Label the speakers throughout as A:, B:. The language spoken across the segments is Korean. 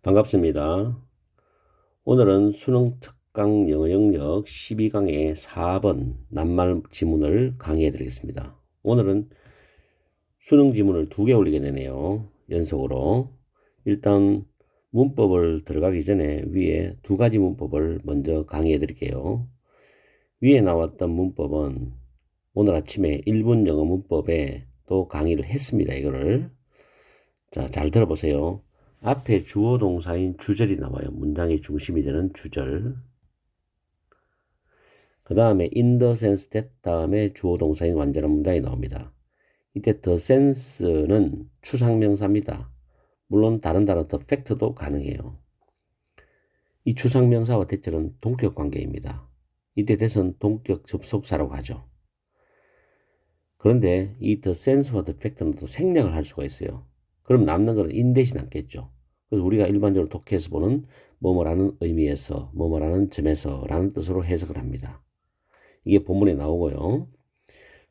A: 반갑습니다. 오늘은 수능 특강 영어 영역 12강의 4번 낱말 지문을 강의해 드리겠습니다. 오늘은 수능 지문을 2개 올리게 되네요. 연속으로. 일단 문법을 들어가기 전에 위에 2가지 문법을 먼저 강의해 드릴게요. 위에 나왔던 문법은 오늘 아침에 1분 영어 문법에 또 강의를 했습니다. 이거를. 자, 잘 들어보세요. 앞에 주어 동사인 주절이 나와요. 문장의 중심이 되는 주절. 그 다음에 in the sense that 다음에 주어 동사인 완전한 문장이 나옵니다. 이때 the sense는 추상명사입니다. 물론 다른 단어 the fact도 가능해요. 이 추상명사와 대절은 동격 관계입니다. 이때 that은 동격 접속사라고 하죠. 그런데 이 the sense와 the fact는 또 생략을 할 수가 있어요. 그럼 남는 거는 in 대신 남겠죠. 그래서 우리가 일반적으로 독해에서 보는 뭐뭐라는 의미에서, 뭐뭐라는 점에서 라는 뜻으로 해석을 합니다. 이게 본문에 나오고요.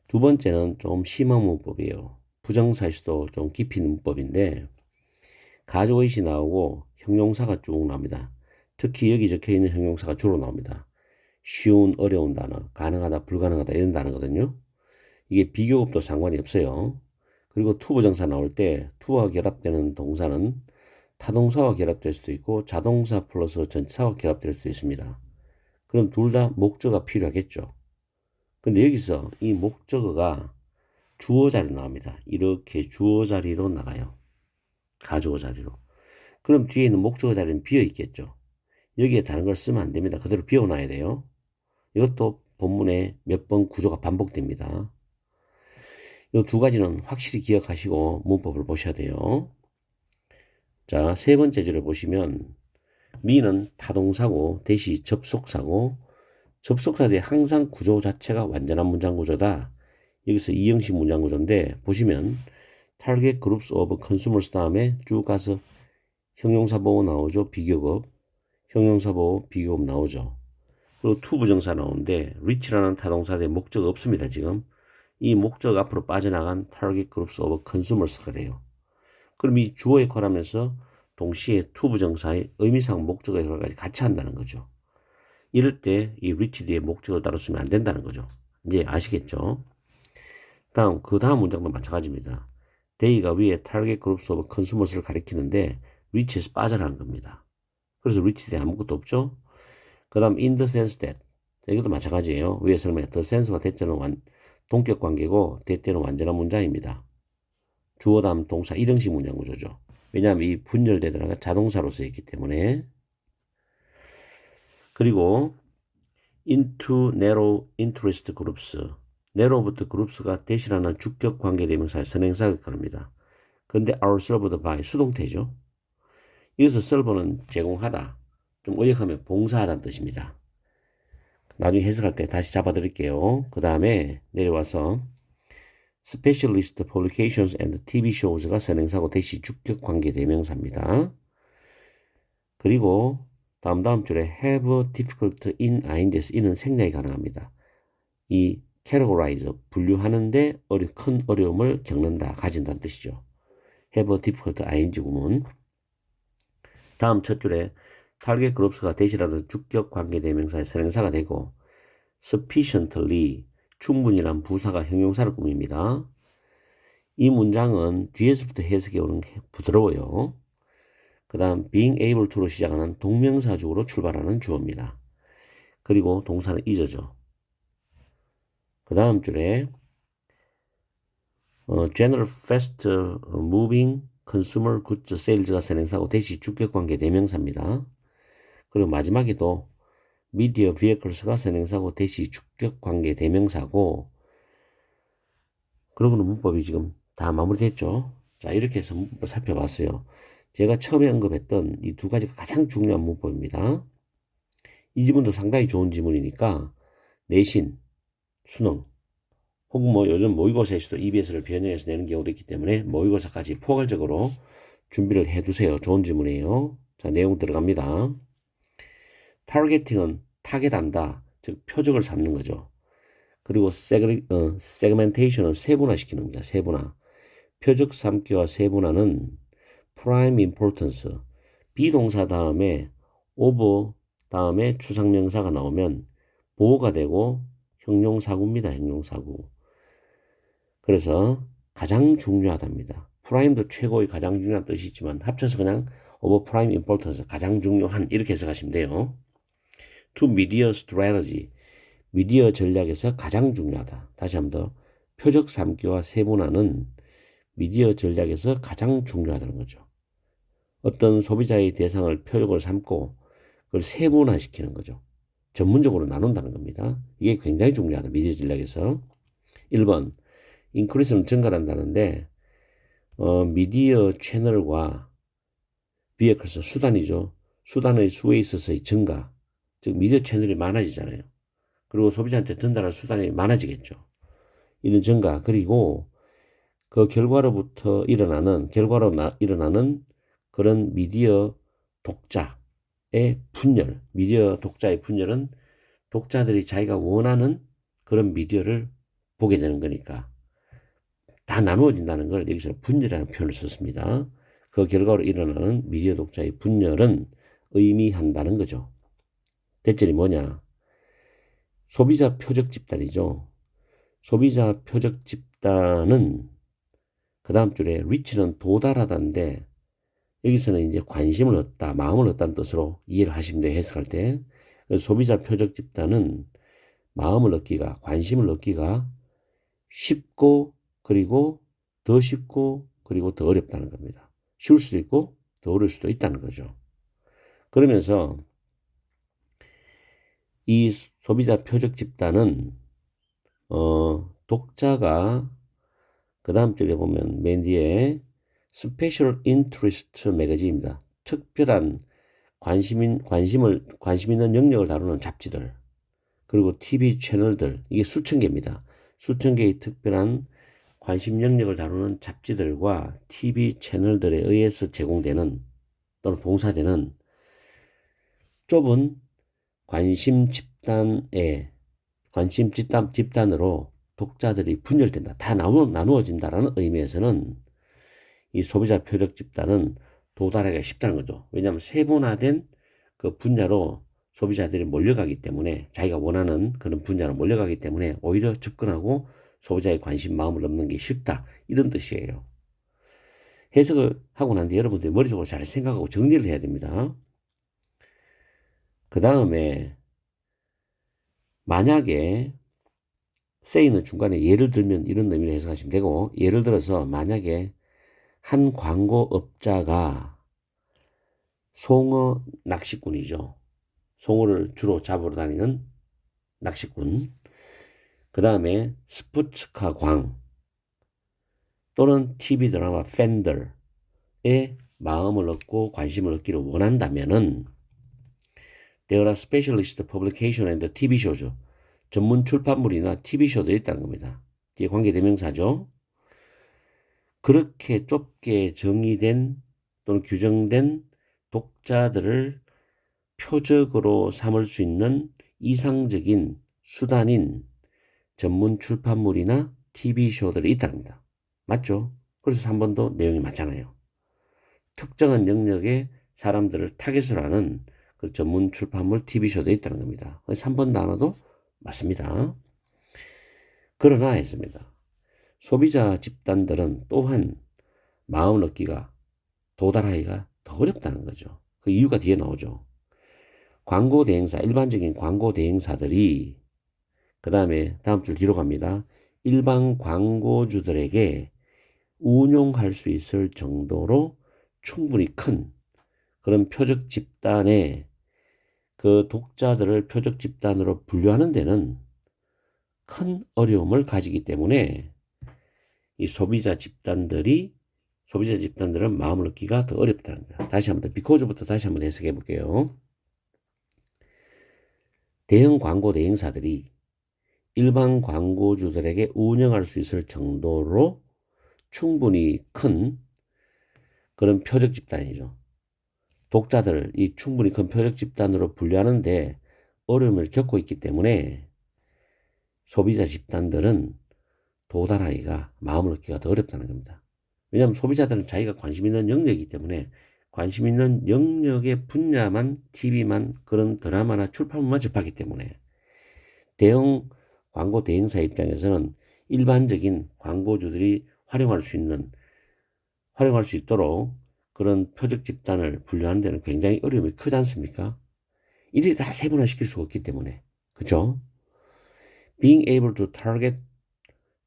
A: 두 번째는 좀 심한 문법이에요. 부정사실도 좀 깊이 있는 문법인데 가족의시 나오고 형용사가 쭉 나옵니다. 특히 여기 적혀있는 형용사가 주로 나옵니다. 쉬운, 어려운 단어, 가능하다, 불가능하다 이런 단어거든요. 이게 비교급도 상관이 없어요. 그리고 투부정사 나올 때 투와 결합되는 동사는 타동사와 결합될 수도 있고 자동사 플러스 전치사와 결합될 수도 있습니다. 그럼 둘 다 목적어가 필요하겠죠. 근데 여기서 이 목적어가 주어 자리로 나옵니다. 이렇게 주어 자리로 나가요. 가주어 자리로. 그럼 뒤에 있는 목적어 자리는 비어 있겠죠. 여기에 다른 걸 쓰면 안 됩니다. 그대로 비워놔야 돼요. 이것도 본문에 몇 번 구조가 반복됩니다. 이 두 가지는 확실히 기억하시고 문법을 보셔야 돼요. 자, 세 번째 줄에 보시면 미는 타동사고 대시 접속사고 접속사 뒤에 항상 구조 자체가 완전한 문장 구조다. 여기서 이형식 문장 구조인데 보시면 target groups of consumers 다음에 쭉 가서 형용사 보호 나오죠. 비교급 형용사 보호 비교급 나오죠. 그리고 to 부정사 나오는데 reach라는 타동사 뒤에 목적 없습니다. 지금 이 목적 앞으로 빠져나간 target groups of consumers가 돼요. 그럼 이 주어 역할하면서 동시에 to 부정사의 의미상 목적어 역할까지 같이 한다는 거죠. 이럴 때 이 reach 뒤에 목적을 따로 쓰면 안 된다는 거죠. 이제 아시겠죠? 그 다음 문장도 마찬가지입니다. they가 위에 target groups of consumers를 가리키는데 reach에서 빠져나간 겁니다. 그래서 reach 뒤에 아무것도 없죠? 그 다음 in the sense that 이것도 마찬가지예요. 위에 설명에 the sense와 that자는 동격 관계고 that때는 완전한 문장입니다. 주어 다음 동사 일형식 문장 구조죠. 왜냐하면 이 분열되더라가 자동사로 쓰였기 때문에. 그리고 into narrow interest groups narrow부터 groups가 대시라는 주격 관계 대명사의 선행사를 가릅니다. 그런데 are served by 수동태죠. 여기서 serve는 제공하다. 좀 의역하면 봉사하다는 뜻입니다. 나중에 해석할 때 다시 잡아드릴게요. 그 다음에 내려와서 specialist publications and TV shows가 선행사고 대시 주격 관계 대명사입니다. 그리고 다음 줄에 have difficult in ing에서 이는 생략이 가능합니다. 이 categorize 분류하는데 큰 어려움을 겪는다, 가진다는 뜻이죠. have difficult ing 구문. 다음 첫 줄에 target groups가 대시라는 주격 관계 대명사의 선행사가 되고 sufficiently 충분히란 부사가 형용사를 꾸밉니다. 이 문장은 뒤에서부터 해석이 오는 게 부드러워요. 그 다음 being able to로 시작하는 동명사적으로 출발하는 주어입니다. 그리고 동사는 is죠. 그 다음 줄에 general fast moving consumer goods sales가 선행사고 대시 주격관계 대명사입니다. 그리고 마지막에도 media vehicles가 선행사고 대시 주격관계 대명사고 그러고는 문법이 지금 다 마무리됐죠. 자, 이렇게 해서 문법 살펴봤어요. 제가 처음에 언급했던 이 두 가지가 가장 중요한 문법입니다. 이 지문도 상당히 좋은 지문이니까 내신, 수능, 혹은 뭐 요즘 모의고사에서도 EBS를 변형해서 내는 경우도 있기 때문에 모의고사까지 포괄적으로 준비를 해두세요. 좋은 지문이에요. 자, 내용 들어갑니다. 타겟팅은 타겟한다, 즉 표적을 삼는 거죠. 그리고 세그멘테이션은 세분화시키는 겁니다. 세분화. 표적 삼기와 세분화는 prime importance, 비동사 다음에 of 다음에 추상명사가 나오면 보호가 되고 형용사구입니다. 형용사구. 그래서 가장 중요하답니다. 프라임도 최고의 가장 중요한 뜻이 있지만 합쳐서 그냥 of prime importance 가장 중요한 이렇게 해석하시면 돼요. to media strategy 미디어 전략에서 가장 중요하다. 다시 한번 더 표적 삼기와 세분화는 미디어 전략에서 가장 중요하다는 거죠. 어떤 소비자의 대상을 표적을 삼고 그걸 세분화시키는 거죠. 전문적으로 나눈다는 겁니다. 이게 굉장히 중요하다. 미디어 전략에서. 1번 increase는 증가한다는데 미디어 채널과 vehicles 수단이죠. 수단의 수에 있어서의 증가. 즉 미디어 채널이 많아지잖아요. 그리고 소비자한테 전달할 수단이 많아지겠죠. 이런 증가 그리고 그 결과로 일어나는 그런 미디어 독자의 분열, 미디어 독자의 분열은 독자들이 자기가 원하는 그런 미디어를 보게 되는 거니까 다 나누어진다는 걸 여기서 분열이라는 표현을 썼습니다. 그 결과로 일어나는 미디어 독자의 분열은 의미한다는 거죠. 대절이 뭐냐? 소비자 표적 집단이죠. 소비자 표적 집단은 그 다음 줄에 reach는 도달하다인데 여기서는 이제 관심을 얻다, 마음을 얻다는 뜻으로 이해를 하시면 돼요. 해석할 때. 그래서 소비자 표적 집단은 마음을 얻기가, 관심을 얻기가 쉽고 그리고 더 쉽고 그리고 더 어렵다는 겁니다. 쉬울 수도 있고 더 어려울 수도 있다는 거죠. 그러면서 이 소비자 표적 집단은 독자가 그 다음 줄에 보면 맨 뒤에 Special Interest 매거진입니다. 특별한 관심 있는 영역을 다루는 잡지들 그리고 TV 채널들 이게 수천 개입니다. 수천 개의 특별한 관심 영역을 다루는 잡지들과 TV 채널들에 의해서 제공되는 또는 봉사되는 좁은 관심 집단으로 독자들이 분열된다. 다 나누어진다라는 의미에서는 이 소비자 표적 집단은 도달하기가 쉽다는 거죠. 왜냐하면 세분화된 그 분야로 소비자들이 몰려가기 때문에 자기가 원하는 그런 분야로 몰려가기 때문에 오히려 접근하고 소비자의 관심 마음을 얻는 게 쉽다. 이런 뜻이에요. 해석을 하고 난 뒤에 여러분들이 머릿속으로 잘 생각하고 정리를 해야 됩니다. 그 다음에 만약에 say는 중간에 예를 들면 이런 의미로 해석하시면 되고 예를 들어서 만약에 한 광고업자가 송어 낚시꾼이죠. 송어를 주로 잡으러 다니는 낚시꾼. 그 다음에 스포츠카 광 또는 TV 드라마 팬들의 마음을 얻고 관심을 얻기를 원한다면은 There are specialist publication and TV shows. 전문 출판물이나 TV쇼도 있다는 겁니다. 뒤에 관계대명사죠. 그렇게 좁게 정의된 또는 규정된 독자들을 표적으로 삼을 수 있는 이상적인 수단인 전문 출판물이나 TV쇼들이 있다는 겁니다. 맞죠? 그래서 3번도 내용이 맞잖아요. 특정한 영역의 사람들을 타겟으로 하는 그 전문 출판물 TV쇼도 있다는 겁니다. 3번 단어도 맞습니다. 그러나 했습니다. 소비자 집단들은 또한 마음을 얻기가 도달하기가 더 어렵다는 거죠. 그 이유가 뒤에 나오죠. 광고 대행사, 일반적인 광고 대행사들이 그 다음에 다음 줄 뒤로 갑니다. 일반 광고주들에게 운용할 수 있을 정도로 충분히 큰 그런 표적 집단의 그 독자들을 표적 집단으로 분류하는 데는 큰 어려움을 가지기 때문에 이 소비자 집단들은 마음을 얻기가 더 어렵다는 거야. 다시 한번 because부터 다시 한번 해석해 볼게요. 대형 광고 대행사들이 일반 광고주들에게 운영할 수 있을 정도로 충분히 큰 그런 표적 집단이죠. 독자들을 이 충분히 큰 표적 집단으로 분류하는데 어려움을 겪고 있기 때문에 소비자 집단들은 도달하기가 마음을 얻기가 더 어렵다는 겁니다. 왜냐하면 소비자들은 자기가 관심 있는 영역이기 때문에 관심 있는 영역의 분야만, TV만, 그런 드라마나 출판물만 접하기 때문에 대형 광고 대행사 입장에서는 일반적인 광고주들이 활용할 수 있도록 그런 표적 집단을 분류하는 데는 굉장히 어려움이 크지 않습니까? 일일이 다 세분화시킬 수가 없기 때문에. 그죠? Being able to target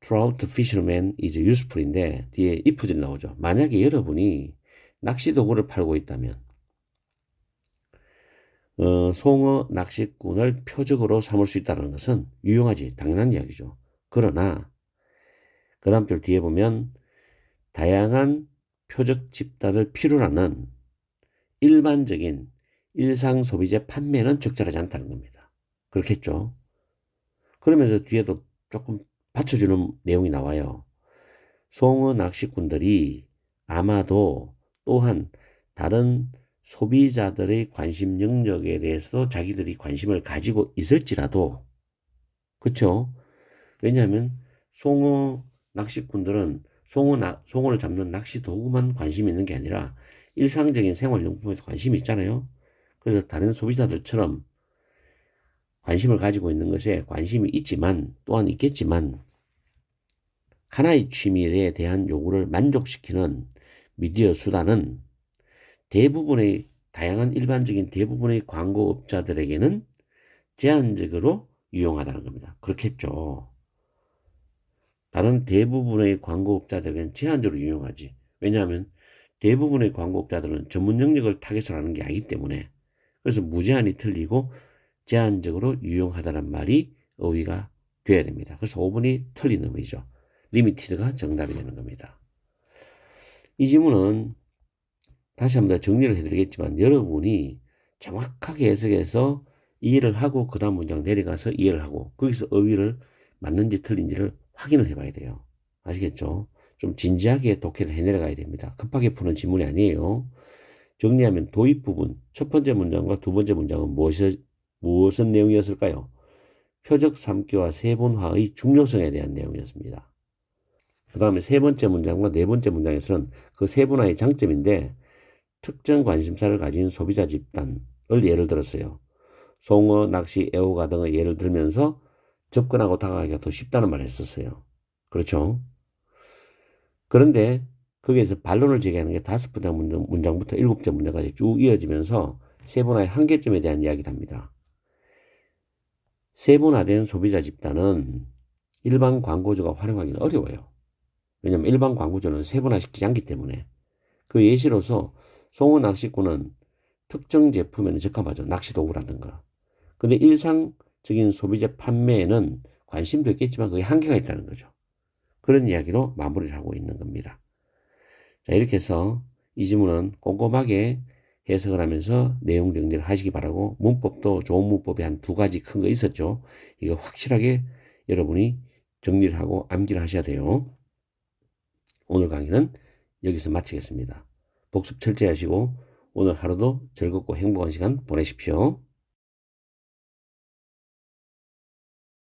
A: trout fisherman is useful인데 뒤에 if들이 나오죠. 만약에 여러분이 낚시 도구를 팔고 있다면 송어 낚시꾼을 표적으로 삼을 수 있다는 것은 유용하지 당연한 이야기죠. 그러나 그 다음 줄 뒤에 보면 다양한 표적 집단을 필요로 하는 일반적인 일상 소비재 판매는 적절하지 않다는 겁니다. 그렇겠죠. 그러면서 뒤에도 조금 받쳐주는 내용이 나와요. 송어 낚시꾼들이 아마도 또한 다른 소비자들의 관심 영역에 대해서 자기들이 관심을 가지고 있을지라도, 그쵸? 왜냐하면 송어 낚시꾼들은 송어를 잡는 낚시 도구만 관심이 있는 게 아니라 일상적인 생활용품에도 관심이 있잖아요. 그래서 다른 소비자들처럼 관심을 가지고 있는 것에 관심이 있지만, 또한 있겠지만, 하나의 취미에 대한 요구를 만족시키는 미디어 수단은 대부분의 다양한 일반적인 대부분의 광고업자들에게는 제한적으로 유용하다는 겁니다. 그렇겠죠. 다른 대부분의 광고업자들에게는 제한적으로 유용하지. 왜냐하면 대부분의 광고업자들은 전문 영역을 타겟으로 하는 게 아니기 때문에. 그래서 무제한이 틀리고 제한적으로 유용하다는 말이 어휘가 돼야 됩니다. 그래서 5번이 틀린 의미죠. 리미티드가 정답이 되는 겁니다. 이 지문은 다시 한번 더 정리를 해드리겠지만 여러분이 정확하게 해석해서 이해를 하고 그 다음 문장 내려가서 이해를 하고 거기서 어휘를 맞는지 틀린지를 확인을 해봐야 돼요. 아시겠죠? 좀 진지하게 독해를 해내려가야 됩니다. 급하게 푸는 지문이 아니에요. 정리하면 도입 부분 첫 번째 문장과 두 번째 문장은 무엇은 내용이었을까요? 표적 삼기와 세분화의 중요성에 대한 내용이었습니다. 그 다음에 세 번째 문장과 네 번째 문장에서는 그 세분화의 장점인데 특정 관심사를 가진 소비자 집단을 예를 들었어요. 송어, 낚시, 애호가 등의 예를 들면서 접근하고 다가가기가 더 쉽다는 말을 했었어요. 그렇죠? 그런데 거기에서 반론을 제기하는 게 다섯 번째 문장부터 일곱 번째 문장까지 쭉 이어지면서 세분화의 한계점에 대한 이야기를 합니다. 세분화된 소비자 집단은 일반 광고주가 활용하기는 어려워요. 왜냐하면 일반 광고주는 세분화시키지 않기 때문에. 그 예시로서 송어 낚시꾼은 특정 제품에는 적합하죠. 낚시 도구라든가. 근데 일상적인 소비재 판매에는 관심도 있겠지만 그게 한계가 있다는 거죠. 그런 이야기로 마무리를 하고 있는 겁니다. 자, 이렇게 해서 이 지문은 꼼꼼하게 해석을 하면서 내용 정리를 하시기 바라고 문법도 좋은 문법이 한 두 가지 큰 거 있었죠. 이거 확실하게 여러분이 정리를 하고 암기를 하셔야 돼요. 오늘 강의는 여기서 마치겠습니다. 복습 철저히 하시고 오늘 하루도 즐겁고 행복한 시간 보내십시오.